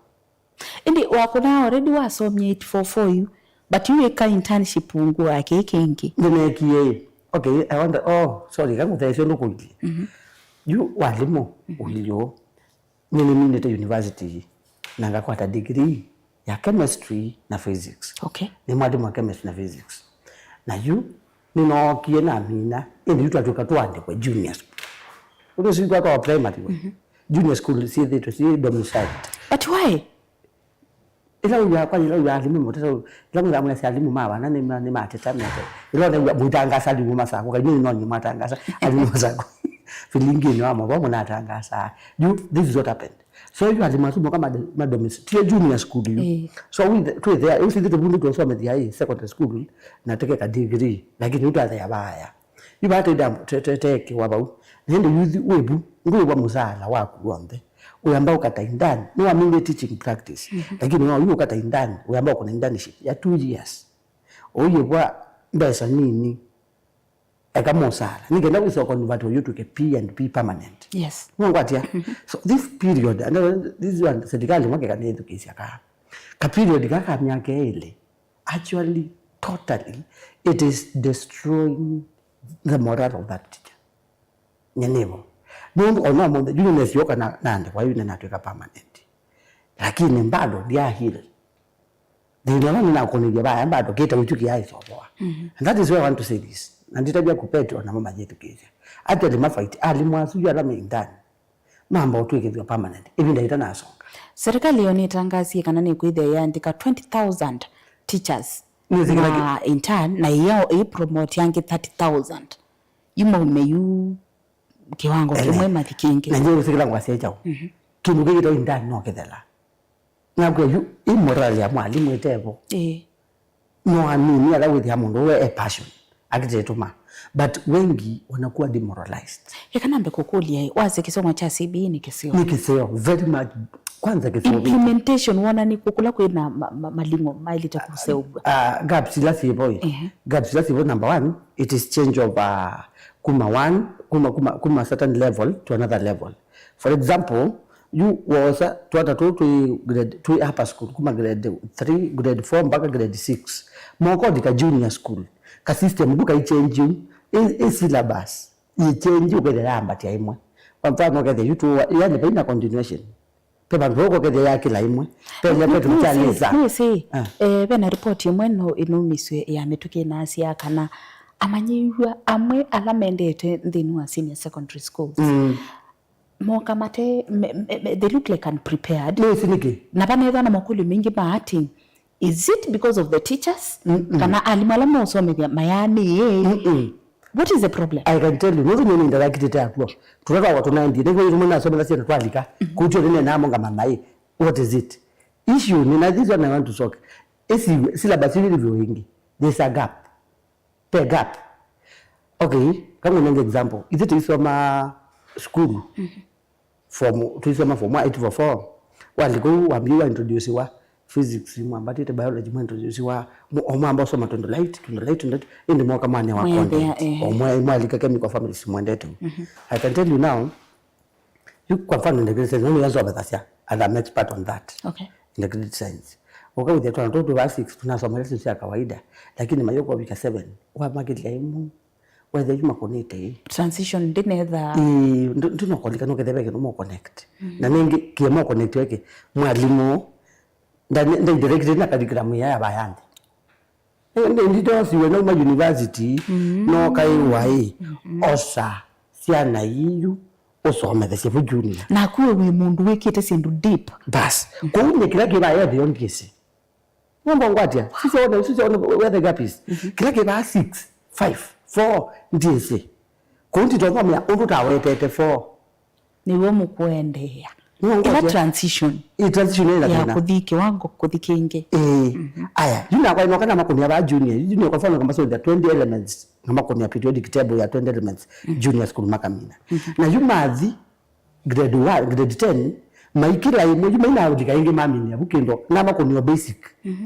Indi wakuna already wasomye 844 you, but you eka internship ungu wake kingi. Nene okay, I wonder, sorry, kangu taisho nukundi. You walimu ulio nini university nanga kwa degree ya chemistry na physics. Okay. Ni mwalimu wa chemistry na physics. Na you nino kiena mina indi yutu atuka kwa junior school. Uno si kwa primary. Junior school si thetu si domicile. But why? Ila uya kwa ila alimu motero ila mwa mwa alimu mawa na ni mateta mete ila ndio mutangasa alimu masako kali ni nonyi matangasa alimu masako feeling ni wa mwa mwa natangasa this is what happened. So you alimu tu kama madomis tie junior school you so we to there you see the bundu to some the secondary school na take a degree lakini uta there baya you bate dam take wabau ndio yuzi webu ngwe wa muzala wako wonde uyamba ukata indani ni wa minde teaching practice lakini wao yuko kata indani uyamba kuna internship ya 2 years oye kwa mbesa nini ekamo sala nigenda kuso convert you to P and P permanent. Yes. Ngwatia so this period and this one serikali mwake kanyetu kisia ka period kaka myaka ile actually totally it is destroying the moral of that teacher nyenevo mundu ona mundu juniors yoka na nande kwa yune natweka permanent lakini bado dia hili ndio na kuniambia baya bado kita uchuki hai sopoa and that is why I want to say this na nditabia kupetwa na mama yetu kija hata the fight alimwazuia la mindani mambo tuweke permanent hivi ndio itanasonga serikali yonitangazie kana ni kuithe yaandika 20,000 teachers na intern na yao promote yange 30,000 yuma umeyu kiwango kimwe mathikingi na njoo sikila kwa seja kindu kigito indani no kethela na kwa yu immoral ya mwalimu etebo no amini ala with mundu we a passion akijetuma but wengi wanakuwa demoralized yakanambe kukulia wazi kisomo cha CBE ni kisio very much kwanza kisio implementation wana ni kukula kwena malingo maili ta kuseu gaps la siboy gaps la siboy number 1 it is change of kuma certain level to another level. For example, you was tuata to grade 2 upper school kuma grade 3 grade 4 mpaka grade 6 moko dika junior school ka system duka i change syllabus i change ukelamba tia imwe kwa mfano kete yutu yani baina continuation pepa ngoko kete yake la imwe pele petu mchaneza bena report imwe no inumiswe ya metuke na asia kana amanyirwa amwe alamendete thini wa senior secondary schools moka mate they look like unprepared na baneza na makulu mingi bahati is it because of the teachers kana alimala usome mayani what is the problem? I can tell you no nyoni ndakiti takwo tulaka watu 90 ngo yimwe nasome na sena twalika kucho rine namo ngama mai what is it issue ni na this one I want to talk syllabus ili vingi there's a gap per gap okay kama nenge example is it isoma school form tuisoma form 844 waliko waambiwa introduce wa physics mwambatite biology mwintroduce wa omamba soma tondo light indi mwa kama ni wa content omwa alika chemical families mwendetu. I can tell you now, you kwa mfano in the no yazo abatasya and I'm expert on that. Okay. In the grid science waka with the tunatoto wa 6 tunasoma lesson ya kawaida, lakini mayoko wika 7 wa market laimu whether you makonete transition dinetha ndio kolika no kedebeke no connect na ningi kiemo connect weke mwalimu ndio direct na curriculum ya bayandi ndio siwe no university no kai wai osa siana yiyu osome the sefu junior na kuwe we mundu wekete sindu deep bas kuunye kila kiba ya the ongese ngomba ngwatia sisi ona where the gap is kila kiba 6 5 4 ndise kundi tongomya undu tawetete 4 niwe mukwendea ila transition ila ya kuthiki wango kuthiki inge aya yuna kwa inokana makoni ya junior kwa mfano kama so the 20 elements kama koni ya periodic table ya 20 elements junior school makamina na yumathi grade 1 grade 10 maikira imo yumaina udika inge mamini ya bukindo na makoni ya basic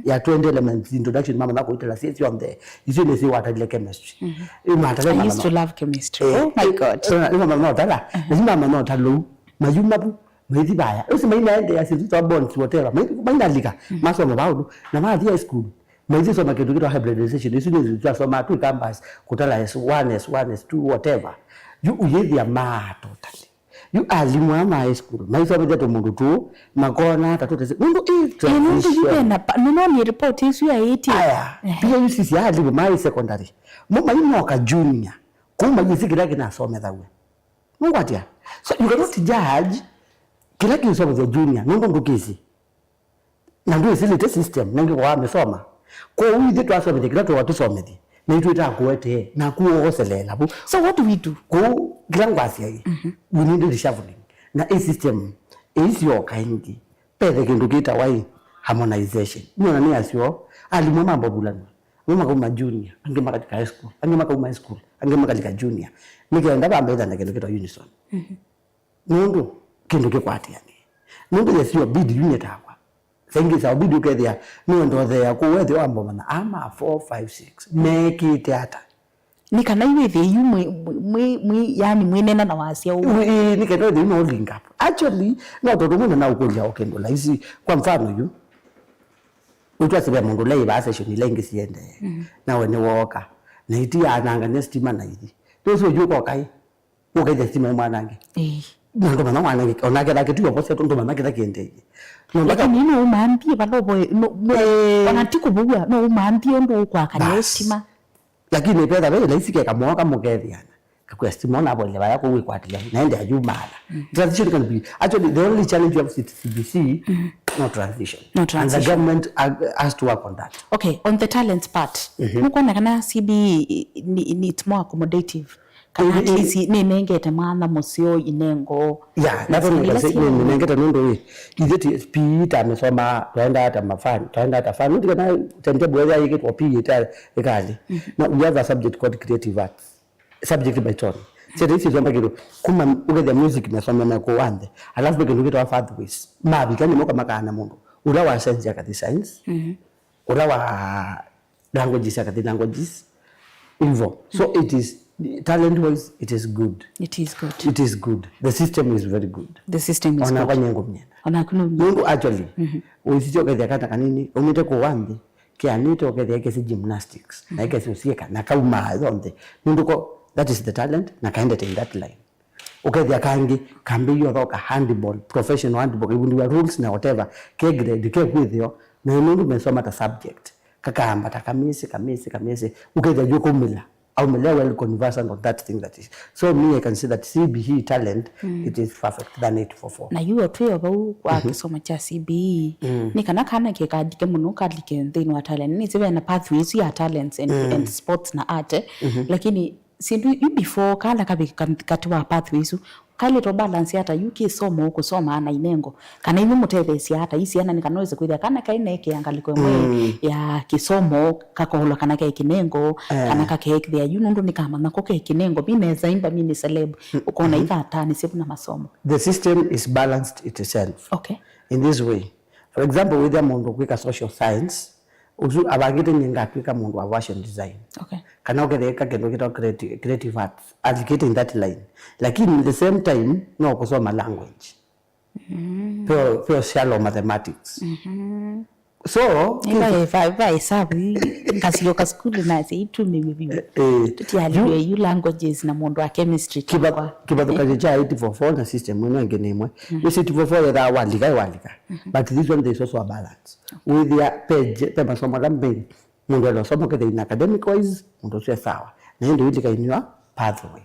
ya 20 elements introduction mama nako itela sisi on the isine si wata chemistry I used to love chemistry oh my god mama no tala mama no talo mayumabu mwezi baya usi maina ende ya sisi bonds whatever maina lika masomo baudu na mathi ya school mwezi soma kitu kitu hybridization isine zilizwa soma tu campus kutala S1 S2 whatever you uyethi ya ma totally you alimu ama high school maiso mjeto mundu tu makona tatote mundu mundu yena nuno ni report isu ya 80 aya pia you sisi alimu mai secondary mama inoka junior kuma yisikira kina some that way ngwatia so you cannot judge kila kitu za junior nungu ndukisi na ndio ile system nangi kwa amesoma kwa hiyo ndio twasoma kila tu watu somethi na itu itakuete na kuoselela so what do we do kwa kila ngwasi hii we need reshuffling na a system is your kind pede kindu kita wai harmonization mwana ni asio alimu mambo bulani mama kama junior angema katika high school angema kama high school angema katika junior nikaenda bamba na kindu kita unison mundu kindu kikwati yani mundu yesio bid unit akwa thangi za bid ukethia ndo there ku wethi wambo mana ama 4 5 6 make it hata nikana iwethi yu mwi yani mwinena na wasia u nikana iwethi no link up actually no to muna na ukolia okendo la isi kwa mfano yu utwasibe mundu lei ba session lengi siende na wene woka na iti ananga nestima na ithi toso yuko kai ukaje stima mwanange ndo mama mwana onake la kitu yopo seto ndo mama kita kiende lakini no umambie balobo wanatiko bugwa no umambie ndo kwa kanestima lakini peda wewe laisike kama kama mugethiana kwa estima na bole baya ko wikwatile naende ajumala transition can be actually the only challenge of CBC no transition and the government has to work on that. Okay, on the talents part mukona kana CBE needs more accommodative kana kisi nengete mwana musio inengo yeah nazo nengete nondo we izeti SP tamesoma twenda hata mafani twenda hata fani ndikana tende bweza yike to PE ita ekali na we have a subject called creative arts subject by turn so this is something kuma ugeza music mesoma na ko wande alafu bekindu kitu pathways mabi kani moka makana mundu ula wa science ya kati science ula wa languages ya kati languages hivyo so it is talent wise it is good the system is very good ona kwa nyengo mnyenda ona kuno mundu actually usije kati kata kanini umite ko wande kianito kati yake gymnastics na yake usieka na kauma zonde mundu ko that is the talent na kaende in that line ukethia kangi kambi yo thoka handball professional handball ibundu wa rules na whatever ke grade ke kwithio na mundu mesoma ta subject kakamba ta kamisi ukethia yuko mila au mila well conversant on that thing that is so me I can say that CBE talent it is perfect than 844 na you atwe bau kwa kisoma cha CBE ni kana ke kadike muno kadike ndini wa talent ni zibe na pathways ya talents and sports na art lakini sindu you before kala kabikatiwa pathways kale to balance hata UK somo kusoma na inengo kana imu mutethesi hata isi ana nikanoweza kuithia kana kaine ke angaliko mwe ya kisomo kakohola kana ke kinengo kana kake thia you ndo nikama nako ke kinengo bineza imba mini celeb ukona itha tani sebu na masomo the system is balanced itself okay in this way For example, with mundu kwika social science uzu abagite ninga kwika mundu wa fashion design. Okay. Kana ugereka kendo kita creative arts educated in that line. Lakini at the same time no kusoma language. Pure shallow mathematics. So if I sabi ngasiyoka school na itu mimi tutiyaliwe you languages na mundu wa chemistry kiba tukaje cha 844 na system mwe ngenemwe you 844 ya walika but this one there is also a balance with their page pema somo lambe mundu anasoma kete in academic wise mundu sio sawa na ndio ile kainua pathway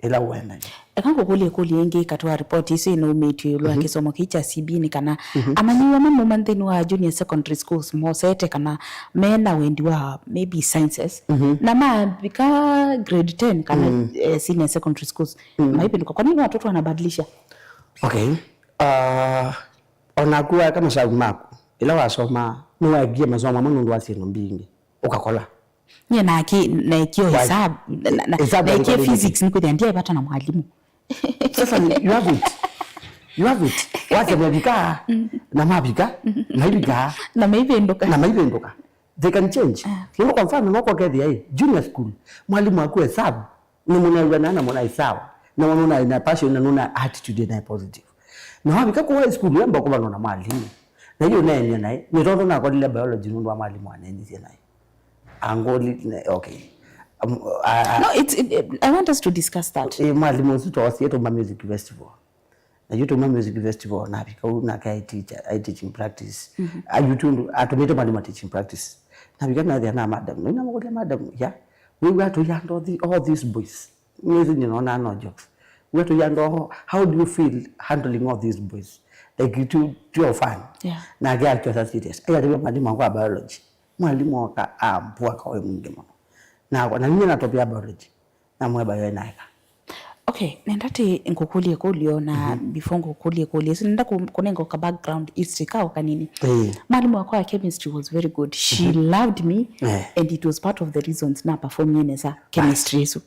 ila uenda ekango kuli yengi katwa report isi no meet yo akisomo kicha CB ni kana amanyiwa mama mantheni wa junior secondary schools mo sete kana mena wendi wa maybe sciences na bika grade 10 kana senior secondary schools maipe ndiko kwa nini watoto wanabadilisha? Okay, onakuwa kama shauri mako ila wasoma ni wagie masomo mundu wasino mbingi ukakola nye na kio hesabu na kio physics niko ndia ipata na mwalimu. Sasa you have it wacha mabika na mabika na maibendoka they can change. Ndio kwa mfano nako kedi junior school mwalimu wako hesabu ni mnaelewana na mwana hesabu na wanaona ina passion na unaona attitude na positive na mabika kwa high school yamba kwa na mwalimu na hiyo naye naye ni roho na kwa ile biology ndo mwalimu anenzi naye angoli okay. No, I want us to discuss that. Mwalimu wetu wasieto ma music festival. Na yuto ma music festival na bika una kai teacher, I teaching practice. Ayutundu atometo mwalimu teaching practice. Na bika na dia na madam. Na mko madam ya. We were to handle all these boys. Mwezi ninaona no jokes. We were to handle how do you feel handling all these boys? Like to your fun. Yeah. Na gari kwa serious. Aya ndio mwalimu wa biology. Mwalimu waka ambua kwa mwingi mno. Na mimi natopia biology na mwe bio naika. Okay, nendati ngokulie kulio na before ngokulie so nenda kunengo ka background history ka kanini. Mwalimu wako wa chemistry was very good. She loved me and it was part of the reasons na perform nyeneza chemistry so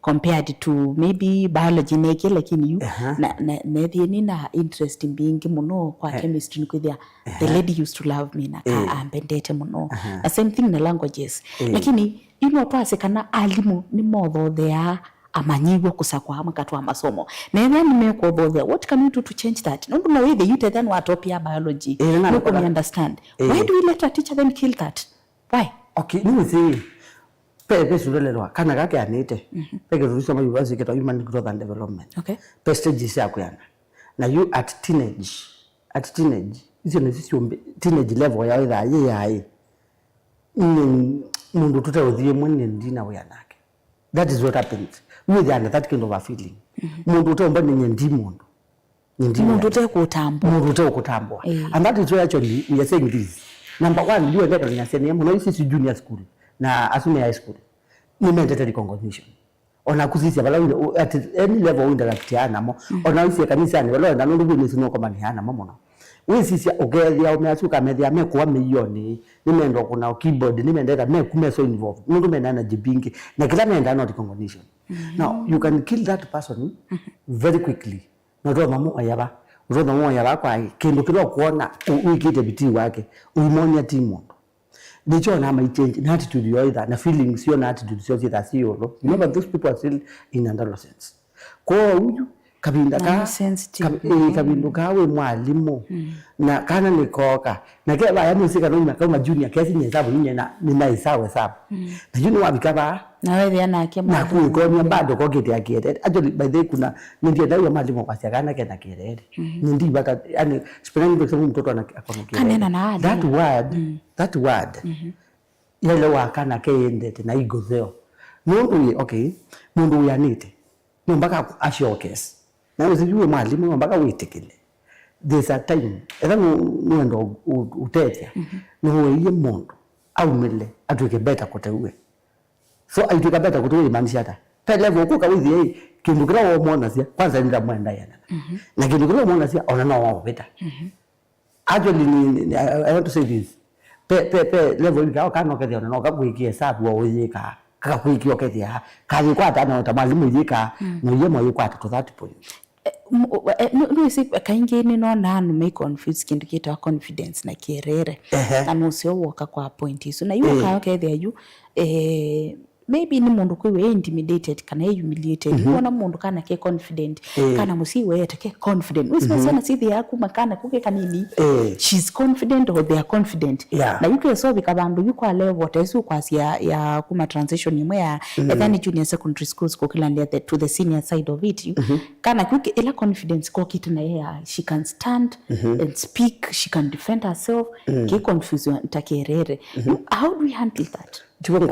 compared to maybe biology neke lakini you na the na interest in being muno kwa chemistry nikuthia the lady used to love me na ka ambendete muno. The same thing na languages. Lakini ino pase kana alimu ni modho there amanyiwa kusakwa makatwa masomo na then nimeko there what can we do to change that? No way the youth then watopia biology no can understand why do we let a teacher then kill that? Why? Okay, you see pe sulelwa kana kake anite pe rusoma university keto human growth and development. Okay, pe stages yako yana na you at teenage hizo ni sisi teenage level ya ida yeye mundu tutaudhie mwenye ndina yanake. That is what happens with that kind of a feeling. Mundu utomba ni mundu kutambwa and that is why actually we are saying this. Number one, you get on your senior no is junior school na assume high school ni mandatory recognition ona kusisi bala at any level interactiana mo ona isi kanisa ni bala na ndu ni sino kama ni hana mama sisi ogethia umeasuka methia mekuwa milioni nimendo kuna keyboard nimendeka mekume so involved ndu mena na jibingi na kila menda not recognition. Now you can kill that person very quickly no ndo mamu ayaba kwa kindu kilo kuona wikite biti wake uimonya timu ndicho na my change na attitude yoida na feelings yo na attitude sio sio remember those people are still in adolescence kwa huyu kabindu kawe mwalimu na kana nikoka na kile baya musika no kama junior kesi nyesabu nina isawe sabu na junior wabikaba na wewe yana yake na kuikonia bado koketi yake actually by the kuna ndio dawa mwalimu kwa siakana kena kirede ndio baka yani spending kwa sababu mtoto anakona kanena na that word yale wakana kende na igozeo mundu okay mundu yanite mpaka ashokes na usijue mwalimu mpaka uitikile. There's a time era ndo utetia no yeye mundu au mele atuke beta kotewe so aituka beta kotewe maanisha hata pele voko kawizi yeye kindu kila wao muona sia kwanza ndio mwenda yana na kindu kila muona sia ona na wao beta actually I want to say this pe level yao kana kete ona no kakuikie sabu wao yeka kaka kuikio kete ha kaji kwata na mwalimu yeka no yemo yuko at to that point no si kaingi ni no na no make confuse kindu kita confidence na kierere na no se woka kwa point so na you ka okay there you maybe ni mundu kwiwe intimidated kana humiliated wona mundu kana ke confident kana musiwe take confident usima sana sithi yaku makana kuke kanini she's confident or they are confident na yuke so bikabandu yuko level wotesu kwasi ya kuma transition imwe ya then junior secondary schools ko kila to the senior side of it kana kuke ila confidence ko kitu na yeye she can stand and speak, she can defend herself ke confusion takerere how do we handle that tuko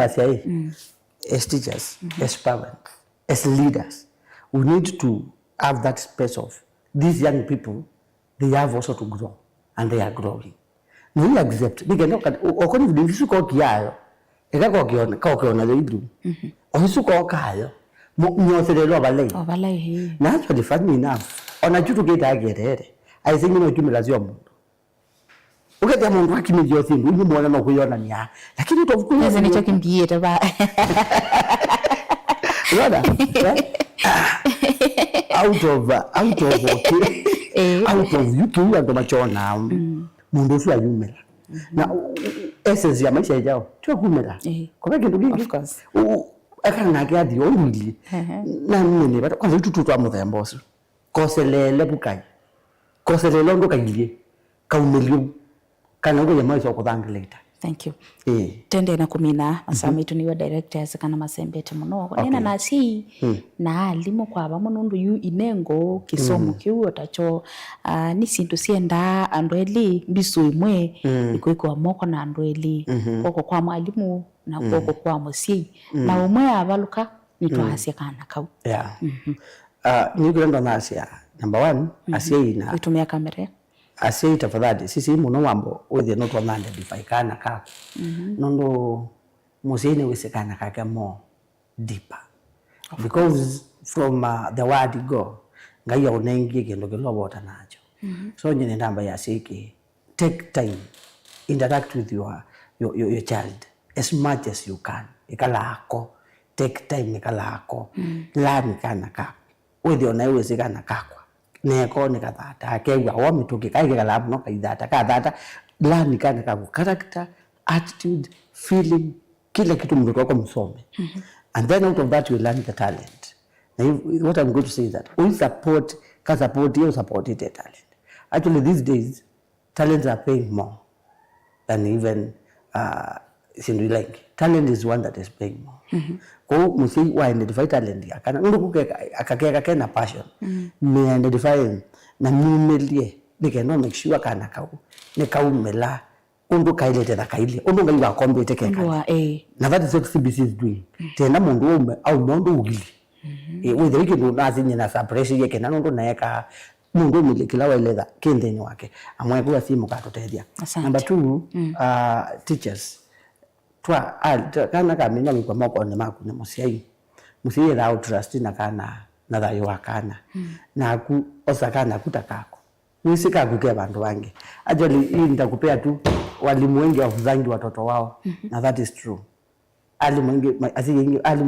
as teachers, as parents, as leaders, we need to have that space of these young people, they have also to grow, and they are growing. No, you accept. They cannot. O confidence is ko kiayo. Eka ko kiona the idru. O su ko kayo. Mo se de lo balai. O balai he. Na actually funny enough. Ona jutu get agere. I think no kimelaziwa mundu. Ukete mundu akimejio thini, uyu mwana no kuiona nya. Lakini utavukulia sasa nicho kimbie taba. Rada. Out of you kiwa ndo machona. Mundu su ayumela. Na essence ya maisha yao. Chwa kumela. Kwa kindu giki. Of course. Akana ngadi oyili. Na nini bata kwanza tutu twa muthemba osu. Koselele bukai. Koselele ndo kagilie. Kaumelio. Kana ngo jamaa sio kuthangileta. Thank you. Tende na kumina masama itu niwe directors kana masembete muno nena na si na alimu kwa ba mundu yu inengo kisomo kiu tacho ni sindu sienda andweli mbisu imwe iko amoko na andweli koko kwa mwalimu na koko kwa musi na umwe abaluka nitwahasia kana kau ni gurendo na asia number 1 asia ina itumia kamera asia tafadhali sisi muno mambo wethe no twamanda difaikana ka nondo musene wesekana kake more deeper because from the word go ngaya unengi kendo kelobota nacho so nyine ndamba ya siki take time interact with your child as much as you can ikalako take time ikalako lami kana ka wethe ona wesekana kakwa neko nikathata akegwa wamituke kaige kalabu no kaithata kathata lani kana kagu character attitude feeling kila kitu mtoto wako msome and then out of that you learn the talent. Now what I'm going to say is that we support the talent. Actually these days talents are paying more than even sindu like talent is one that is paying more. Ko musi wa identify talent ya kana ndo kukeka akakeka kana passion me identify na numelie nikeno make sure kana kau ne kaumela ndo kailete na kaile ndo ngai wa compete keka na that is what CBC is doing tena mundu ume au mundu ugili with the ndo nazinye na suppress yake na ndo naeka mundu umile kila waeleza kendeni wake amwe kwa simu katotethia. Number 2 teachers twa kana kamina kwa moko ne maku ne musiai da trust na kana na thayo wakana na ku osakana kutakako nisika kuke bantu wange actually hii nitakupea tu walimu wengi wafuzangi watoto wao na that is true alimu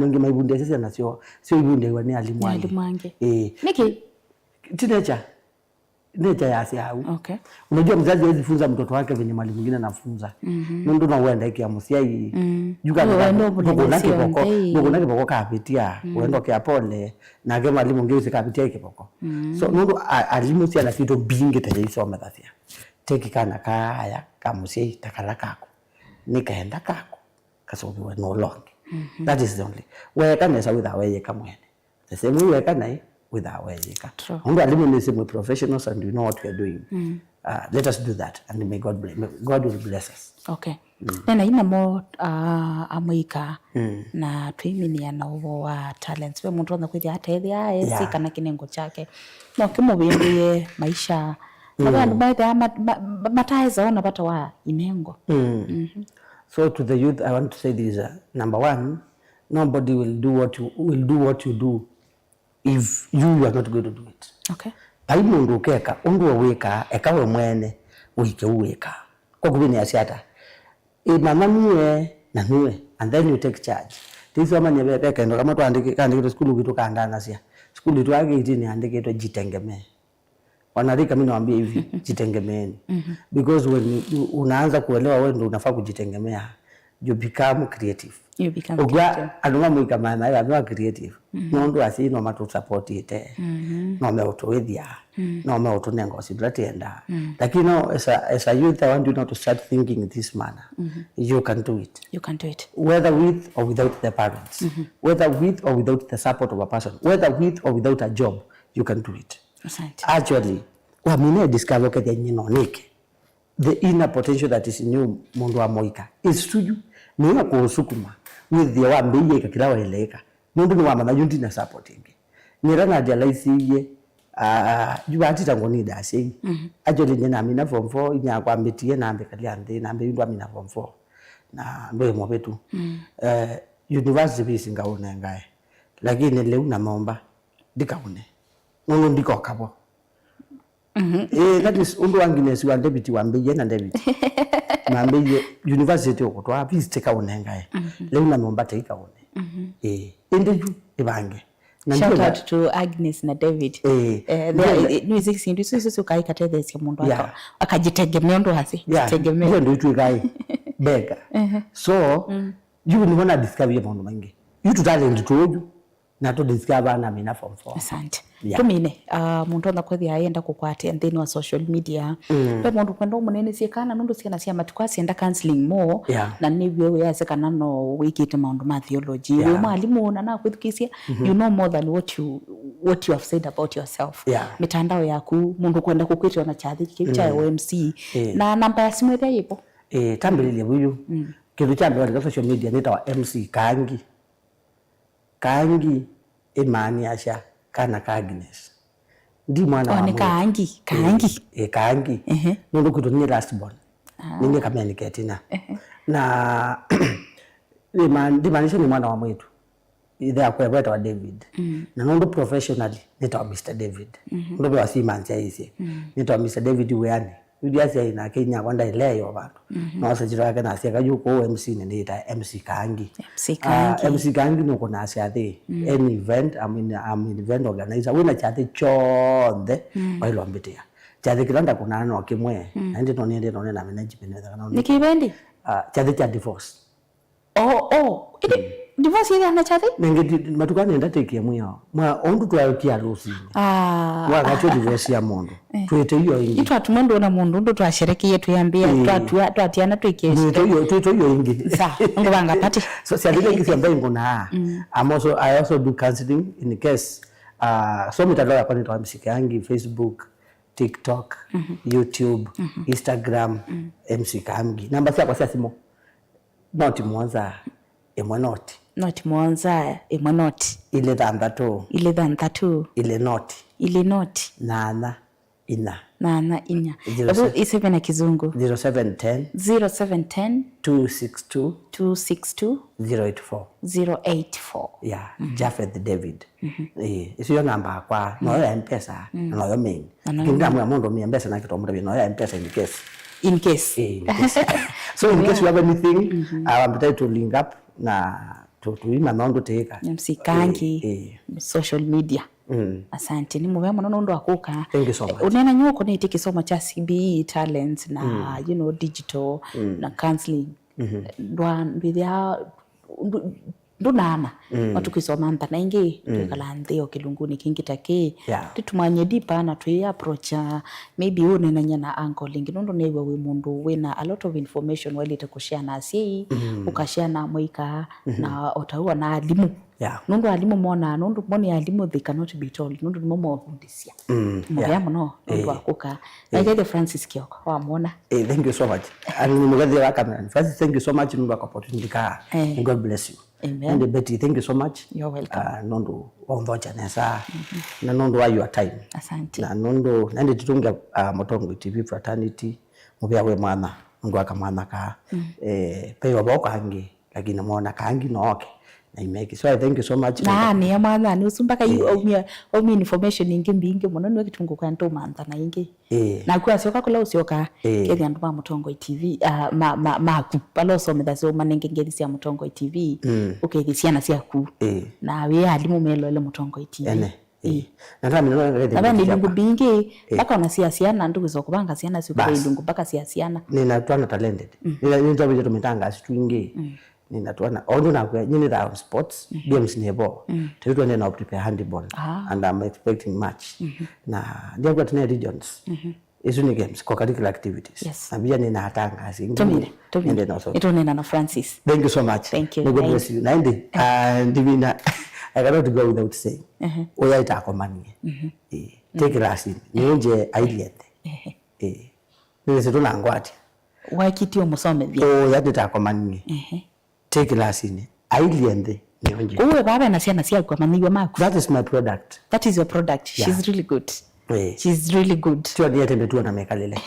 wengi maibunde sasa na sio ibunde wani alimu wange niki teenager nature ya asiau. Okay. Unajua mzazi hawezi funza mtoto wake venye mwalimu mwingine anafunza. Ndio na uenda hiki ya musiai. Juga ndio boko kapitia. Uenda kwa pole na kama mwalimu mwingine sikapitia hiki boko. So ndio alimu si anafito bingi tajisoma tathia. Teki kana kaya kama musiai takala kako. Nikaenda kako. Kasobi no long. That is the only. Wewe kana sawa with wewe kama wewe. The same way kana with our way. Only alimu professionals and you know what we are doing. Let us do that and may God will bless us. Okay. Nena ina mo amuika na twiminia na uvo wa talents. We muntu wana kwithia atethia esi kana kinengo chake. No kimubindie maisha. Nabandu baitha mataeza ona bata wa inengo. So to the youth I want to say this number 1, nobody will do what you do if you are not going to do it. Okay. Ai mundu keka undu weka ekawe mwene wike uweka kwa kubini asiata mama niwe na niwe and then you take charge this woman yebeka ndo kama tuandike kandike school kitu kaandana sia Skuli tu yake itini andiketwa jitegemee. Wanarika mimi nawaambia hivi, jitegemeeni. Because when unaanza kuelewa wewe ndio unafaa kujitegemea, you become creative. Ugwa anuma mwika maana ya no creative. Nondo asi no matu support ite. No me otowethia. No me otonengo sidratienda. Lakini as a youth I want you not to start thinking in this manner. You can do it. You can do it. Whether with or without the parents. Whether with or without the support of a person. Whether with or without a job, you can do it. Actually, wamine discover ke nyino nike. The inner potential that is in you mundu wa moika is to you. Niwa kusukuma with the wambiye kakira waeleka. Mundu ni wama na yundi na supporting. Nirana realize ye juwati tangoni dasi. Actually nyina amina form 4 nya kwa mbetie na ambekali ande na ambe yundu amina form 4. Na ndo mwabetu. University bisinga unengae. Lakini leo na maomba dikaune. Nono ndiko kabo. That is undu wangine si wandebiti wambeye na David. Mambeye university okotwa visit ka unengae. Leo na maomba take one. Endeju ibange. Shout out to Agnes na David. Music sindu sisi kai katete sia mundu wako. Akajitegemea ndo hasi. Jitegemea. Ndio tu kai bega. So you ni wana discover mundu mangi. You to talent to na to discover na mina form 4. Asante. Tumine mundu na kwethi aenda kukwate and then wa social media. Pe mundu kwenda munene siekana nundu siana sia matukwasi enda counseling more na nibyo we yasekana no wikite maundu ma theology. We mwalimu na kwithikisia you know more than what you have said about yourself. Mitandao yaku mundu kwenda kukwita na chathi kicha OMC na namba ya simu ya yipo. Tambili buyu. Kitu cha mbele social media nitawa MC Kaangi imani asha kana Agnes. Ndi mwana wa Kaangi. Kaangi. Ndio kutonia last born. Ninge communicate na ndimanisha ni mwana wa mwetu. Ile akwebeta wa David. Na ndio professionally nitawa Mr David. Ndio wa simanzi hizi. Nitawa Mr David weani. Yudiasi ina Kenya kwanda ile yo bantu. No sajira kana asia kajuko MC ni ita MC Kaangi. MC Kaangi no kuna asia the any event I'm event organizer wina chate chonde bailo ambetea. Chate kilanda kuna no kimwe. Andi no niende no na management kana. Nikibendi? Chate cha divorce. Divorce ile ana chate? Nenge matukani enda take mwa. Mwa ondu twa kia rusi. Mwa gacho divorce ya mundu. Tuite hiyo ingi. Itu atumundu na mundu ndo twasherekie tuyambia twatiana twikesi. Tuite hiyo ingi. Sa, ngobanga pati. So si adile kisi ambaye ngona. I also do counseling in case so mitandao hapa nitoa msiki yangi Facebook, TikTok, YouTube, Instagram, MC Kaangi. Namba sia kwa sia simo. Not Mwanza, Emwanoti. Not Mwanza, Emwanoti. Ile dhandatu. Ile noti. Nana ina. Ebu isebe na kizungu. 0710 262 084. Yeah, Japheth David. Isiyo namba kwa no ya M-Pesa na yo main. Kinga mwa mondo mi M-Pesa na kito mura no ya M-Pesa in case. So in case you have anything, I'm trying to link up na to ima nondo teka. MC Kaangi social media. Asante ni muwe mwana ndo akuka. Thank you so much. Unena nyuko ni tikisoma cha CBE talents na digital na counseling. Ndwa ndunana watukisoma mpana ingi tukala ntheo kilunguni kingitake tutumanye dipa na tui approach maybe unena nyana uncle lingi ndo newe we mundu wina a lot of information wali takushare na asi ukashare na moika na otaua na alimu nundu alimu mona nundu moni alimu they cannot be told nundu momo fundisia mwana no ndo akuka na Jade Francis Kioko wa mona. Thank you so much. And mugathi wa camera Francis, thank you so much nundu opportunity ka. God bless you. Amen. And Betty, thank you so much. You're welcome. Nondo waondocha nesa na nondo wa your time. Asante. Na nondo nende tutunga Mutongo TV fraternity mubya we mwana ngo akamwana ka pe waboko hangi lakini muona Kaangi no okay. So I thank you so much. Ni ya mwana ni usumbaka omi information ingi mbingi muno ni kitungu kwa ndo mantha na ingi. Na kwa sioka kula usioka kethi andu ba Mutongo TV maku paloso medhaso manenge ngezi cia Mutongo TV ukethisia na cia ku. Na we alimu melo ile Mutongo TV. na ni lungu bingi mpaka unasiasiana ndugu za kubanga siana siku lungu mpaka siasiana ninatwana talented ndio vile tumetanga twingi ninatwana ondo na kwa nyini da sports games nebo tuitwa nena prepare handball and I'm expecting match na ndio kwa tuna regions isu ni games kwa curricular activities na pia ninatanga tumire ito nena na Francis. Thank you so much. Thank you. God bless you. Naindi divina I cannot go without saying oya itakomanie take class nje ailiende ni seto na ngwati wakitio musome bia oya itakomanie take class ni ailiende nje uwe baba na ciana cia kwa maniwa maku. That is my product. That is your product. She's really good. She's really good. Tio dia tembetua na mekalele.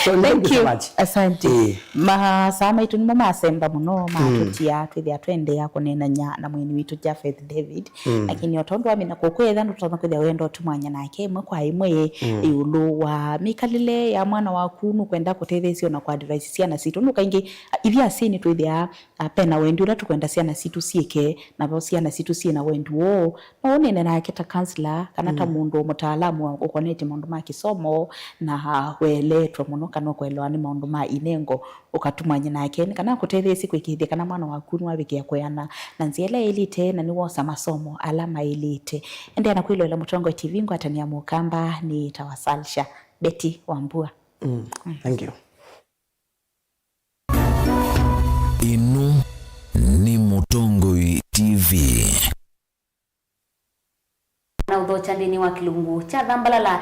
So thank you so much. Asante. Mahasama itu nimo masemba muno matutia twithia twende yako nena na mwini witu Japheth David lakini otondo amina kokwetha ndutona kwithia wendo tumwanya nake imwe kwa imwe iulu wa mikalile ya mwana waku nu kwenda kutethecio na kwa advice ciana citu nu kaingi ivia sini twithia pena wendi ura tukwenda ciana citu cieke na bo ciana citu ciena wendi wo no nene nake ta counselor kana ta mundu mutaalamu wa ukonete mundu ma kisomo na weletwa muno kana kwelewa ni maundu ma inengo ukatumanya nake kana kuteithia siku ikithia kana mwana waku ni wabikia kuyana na nziela elite na ni wosa masomo alama elite ende na kwilo la Mutongo TV ngwatania mukamba ni tawasalisha Betty Wambua. Thank you. Inu ni Mutongo TV na udho chandini wa Kilungu cha Dhambalala.